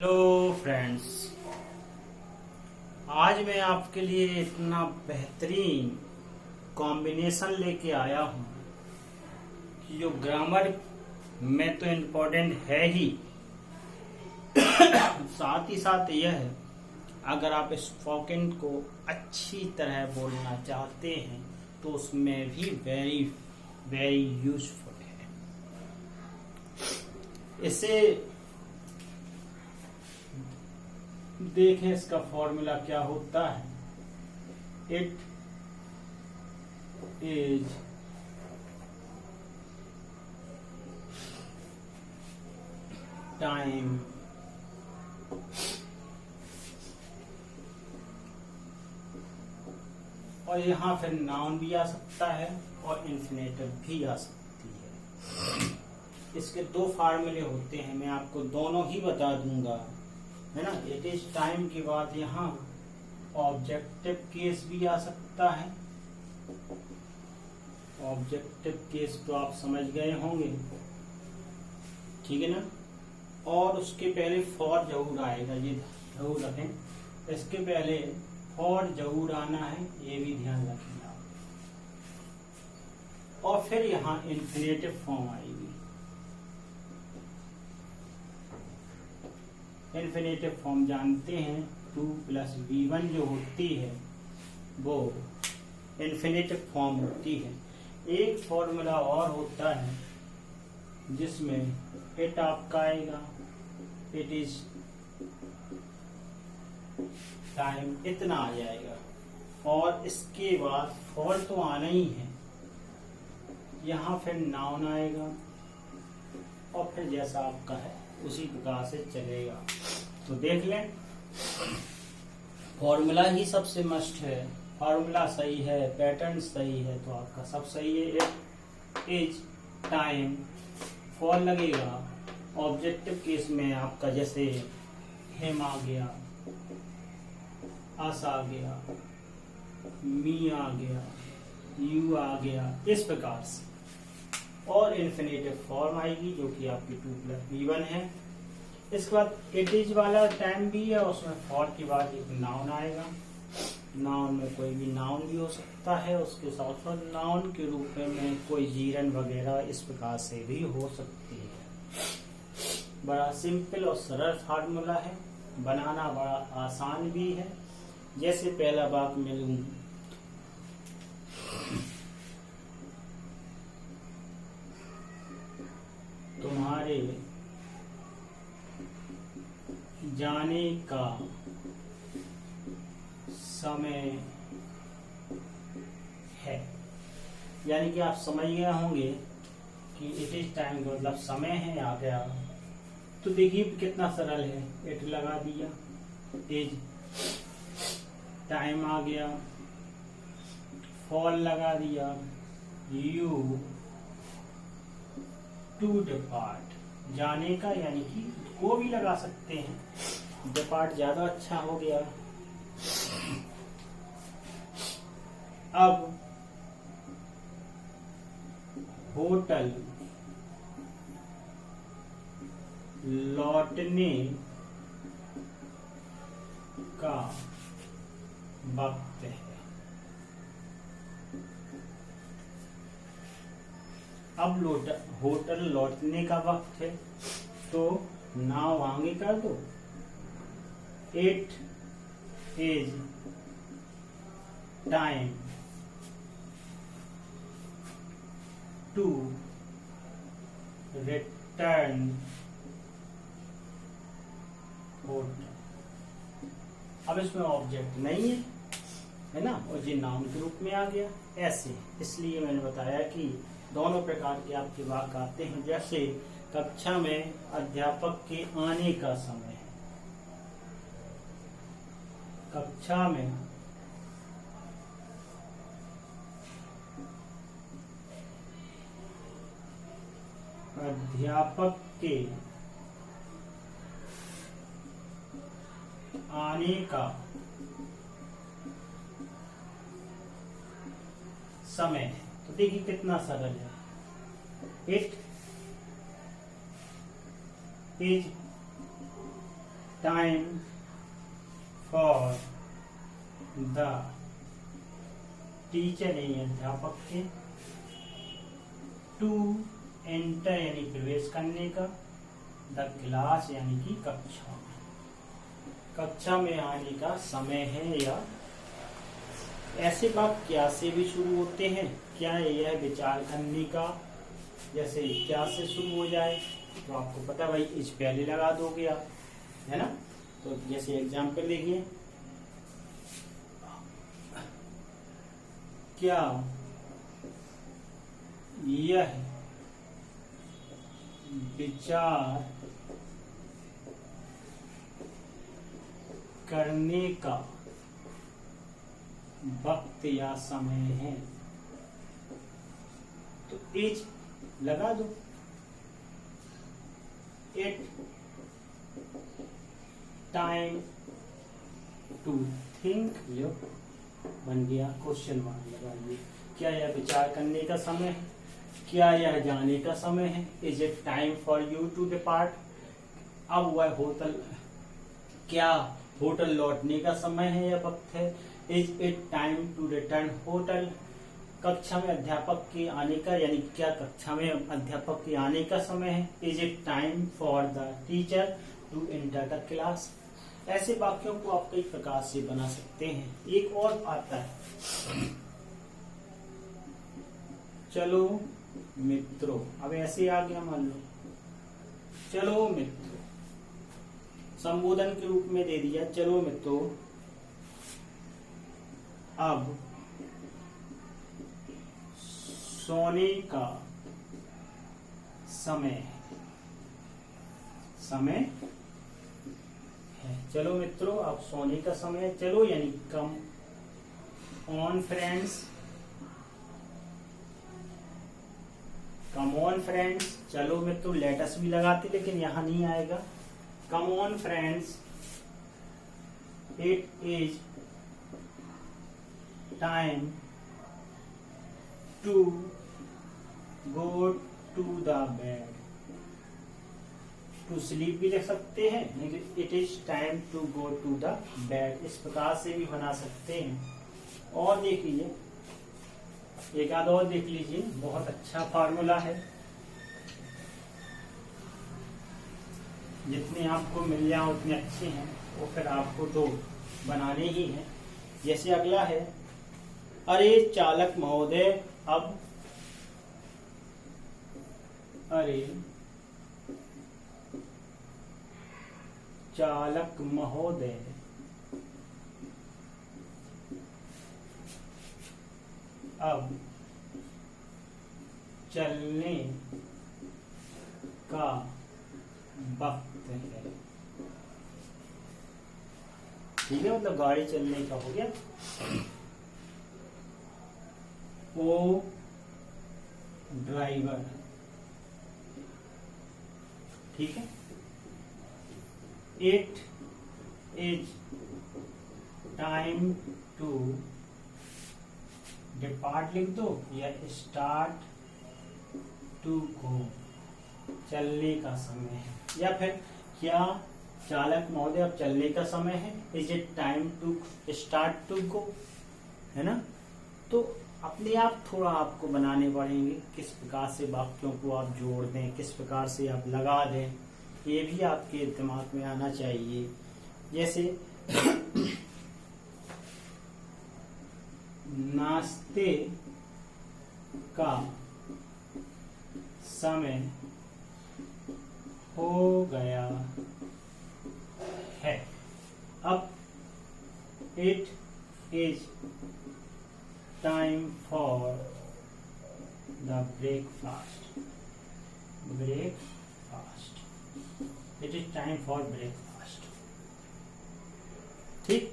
Hello friends, आज मैं आपके लिए इतना बेहतरीन कॉम्बिनेशन लेके आया हूँ कि जो ग्रामर में तो इम्पोर्टेंट है ही, साथ ही साथ यह है, अगर आप स्पोकन को अच्छी तरह बोलना चाहते हैं तो उसमें भी वेरी वेरी यूजफुल है। इसे देखें, इसका फॉर्मूला क्या होता है। इट इज टाइम और यहां फिर नाउन भी आ सकता है और इन्फिनेटिव भी आ सकती है। इसके दो फार्मूले होते हैं, मैं आपको दोनों ही बता दूंगा, है ना। इट इज टाइम के बाद यहाँ ऑब्जेक्टिव केस भी आ सकता है। ऑब्जेक्टिव केस तो आप समझ गए होंगे, ठीक है ना। और उसके पहले फॉर जरूर आएगा, ये जरूर रखें। इसके पहले फॉर जरूर आना है, ये भी ध्यान रखें आप। और फिर यहाँ इन्फिनेटिव फॉर्म आएगी। इन्फिनेटिव फॉर्म जानते हैं, 2 + V1 जो होती है वो इन्फिनेटिव फॉर्म होती है। एक फॉर्मूला और होता है जिसमें इट आपका आएगा, इट इज टाइम, इतना आ जाएगा। और इसके बाद फॉर तो आना ही है, यहाँ फिर नाउन आएगा और फिर जैसा आपका है उसी प्रकार से चलेगा। तो देख लें, फॉर्मूला ही सबसे मस्ट है। फॉर्मूला सही है, पैटर्न सही है तो आपका सब सही है। इट इज टाइम, फॉर लगेगा। ऑब्जेक्टिव केस में आपका जैसे हिम आ गया, अस आ गया, मी आ गया, यू आ गया, इस प्रकार से। और इन्फिनेटिव फॉर्म आएगी जो कि आपकी 2 + V1 है। इसके बाद इट इज वाला टाइम भी है, उसमें फॉर के बाद एक नाउन आएगा। नाउन में कोई भी नाउन भी हो सकता है, उसके साथ साथ नाउन के रूप में कोई जीरन वगैरह इस प्रकार से भी हो सकती है। बड़ा सिंपल और सरल फार्मूला है, बनाना बड़ा आसान भी है। जैसे पहला वाक्य में लूं, तुम्हारे जाने का समय है, यानी कि आप समझ गए होंगे कि इट इज टाइम का मतलब समय है आ गया। तो देखिए कितना सरल है, इट लगा दिया, इज टाइम आ गया, फॉल लगा दिया, यू टू डिपार्ट, जाने का यानी कि को भी लगा सकते हैं, डिपार्ट ज्यादा अच्छा हो गया। अब होटल लौटने का वक्त है। अब होटल लौटने का वक्त है तो नाव आगे कर दो, it is time to return hotel. अब इसमें ऑब्जेक्ट नहीं है ना, और ये नाउन के रूप में आ गया ऐसे। इसलिए मैंने बताया कि दोनों प्रकार के आपके वाक्य आते हैं। जैसे कक्षा में अध्यापक के आने का समय है, कक्षा में अध्यापक के आने का समय है। तो देखिए कितना सरल है। It is time for the teacher यानी अध्यापक के टू एंटर यानी प्रवेश करने का, द क्लास यानी कि कक्षा में आने का समय है। या ऐसे वाक्य क्या से भी शुरू होते हैं, क्या यह विचार करने का, जैसे क्या से शुरू हो जाए तो आपको पता भाई इस पहले लगा दोगे आप, है ना। तो जैसे एग्जाम्पल देखिए, क्या यह विचार करने का वक्त या समय है, तो एज लगा दो। इट टाइम टू थिंक, यो बन गया क्वेश्चन मार्क लगाइए। क्या यह विचार करने का समय है, क्या यह जाने का समय है, is it time for you to depart. अब वह होटल, क्या होटल लौटने का समय है या वक्त है, is it time to return hotel. कक्षा में अध्यापक के आने का, यानी क्या कक्षा में अध्यापक के आने का समय है, is it time for the teacher to enter the class. ऐसे वाक्यों को आप कई प्रकार से बना सकते हैं। एक और आता है, चलो मित्रों। अब ऐसे आ गया, मान लो चलो मित्रों, संबोधन के रूप में दे दिया, चलो मित्रों अब सोने का समय है। चलो मित्रों अब सोने का समय है। चलो यानी कम on friends, come on friends. चलो मित्रों लेट अस भी लगाते, लेकिन यहां नहीं आएगा। Come on friends, it is time to go to the bed. To sleep भी लिख सकते हैं, लेकिन it is time to go to the bed, इस प्रकार से भी बना सकते हैं। और देख लीजिए, एक आध और देख लीजिए, बहुत अच्छा फार्मूला है। जितने आपको मिल जाए उतने अच्छे हैं, वो फिर आपको तो बनाने ही हैं। जैसे अगला है, अरे चालक महोदय अब, अरे चालक महोदय अब चलने का वक्त है। ठीक है, मतलब गाड़ी चलने का हो गया। ओ ड्राइवर, ठीक है। It is time to depart लिख दो, या स्टार्ट टू गो, चलने का समय है। या फिर क्या चालक महोदय अब चलने का समय है, is it time to start to go, है ना। तो अपने आप थोड़ा आपको बनाने पड़ेंगे, किस प्रकार से वाक्यों को आप जोड़ दें, किस प्रकार से आप लगा दें, ये भी आपके दिमाग में आना चाहिए। जैसे नाश्ते का समय हो गया है। अब it is time for the breakfast, it is time for breakfast. ठीक,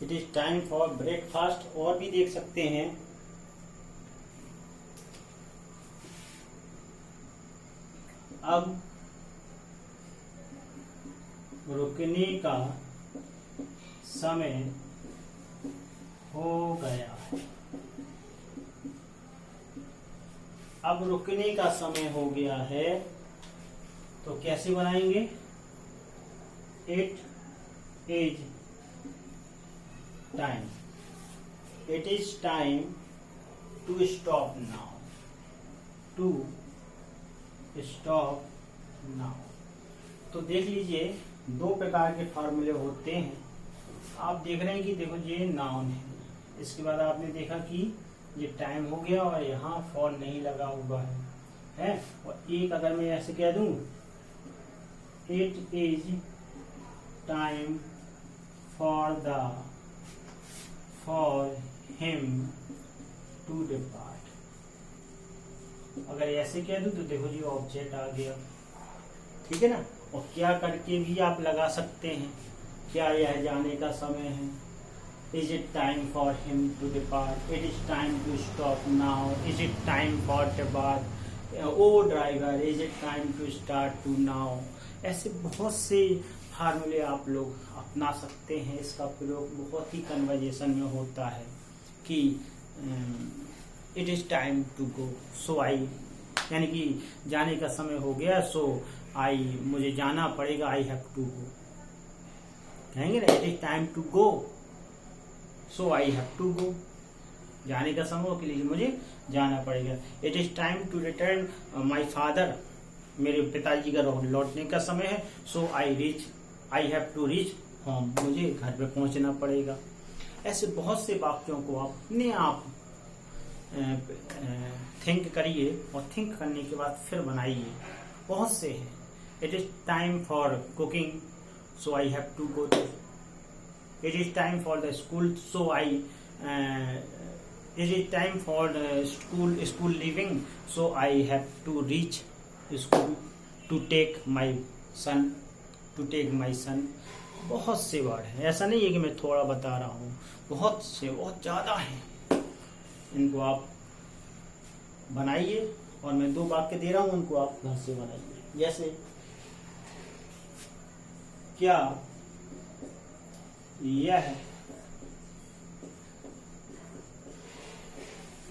it is time for breakfast. और भी देख सकते हैं, अब रुकने का समय हो गया है। अब रुकने का समय हो गया है, तो कैसे बनाएंगे, it is time, it is time to stop now, to stop now. तो देख लीजिए दो प्रकार के फॉर्मूले होते हैं। आप देख रहे हैं कि देखो ये नाउन है, इसके बाद आपने देखा कि ये टाइम हो गया और यहाँ फॉर नहीं लगा हुआ है। और एक अगर मैं ऐसे कह दूं it is time for him to depart, अगर ऐसे कह दूं तो देखो जी ऑब्जेक्ट आ गया, ठीक है ना। और क्या करके भी आप लगा सकते हैं, क्या यह जाने का समय है, is it time for him to depart, it is time to stop now, is it time for depart, ओ driver is it time to start to now. ऐसे बहुत से फार्मूले आप लोग अपना सकते हैं। इसका प्रयोग बहुत ही कन्वर्जेशन में होता है कि it is time to go so I, यानी कि जाने का समय हो गया सो आई, मुझे जाना पड़ेगा, आई हैव टू गो। कहेंगे ना it is time to go so I have to go, जाने का समय के लिए मुझे जाना पड़ेगा। It is time to return my father, मेरे पिताजी का लौटने का समय है so I have to reach home, मुझे घर पे पहुंचना पड़ेगा। ऐसे बहुत से वाक्यों को आप अपने आप थिंक करिए और थिंक करने के बाद फिर बनाइए। बहुत से हैं। It is time for cooking so I have to go to, it is time for the school so I, it is time for school leaving so I have to reach school to take my son, to take my son. बहुत से word है, ऐसा नहीं है कि मैं थोड़ा बता रहा हूँ, बहुत से, बहुत ज्यादा है। इनको आप बनाइए और मैं दो वाक्य दे रहा हूं, उनको आप घर से बनाइए। जैसे क्या यह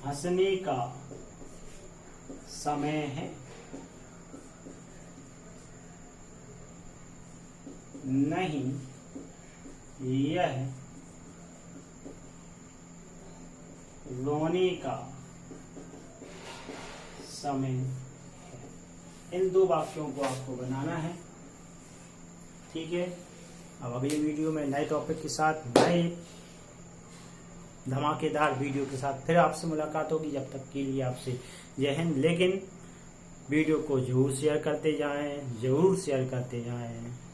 हंसने का समय है? नहीं, यह रोने का समय है। इन दो वाक्यों को आपको बनाना है, ठीक है। अब अगली वीडियो में नए टॉपिक के साथ, नए धमाकेदार वीडियो के साथ फिर आपसे मुलाकात होगी। जब तक के लिए आपसे जय हिंद। लेकिन वीडियो को जरूर शेयर करते जाएं, जरूर शेयर करते जाएं।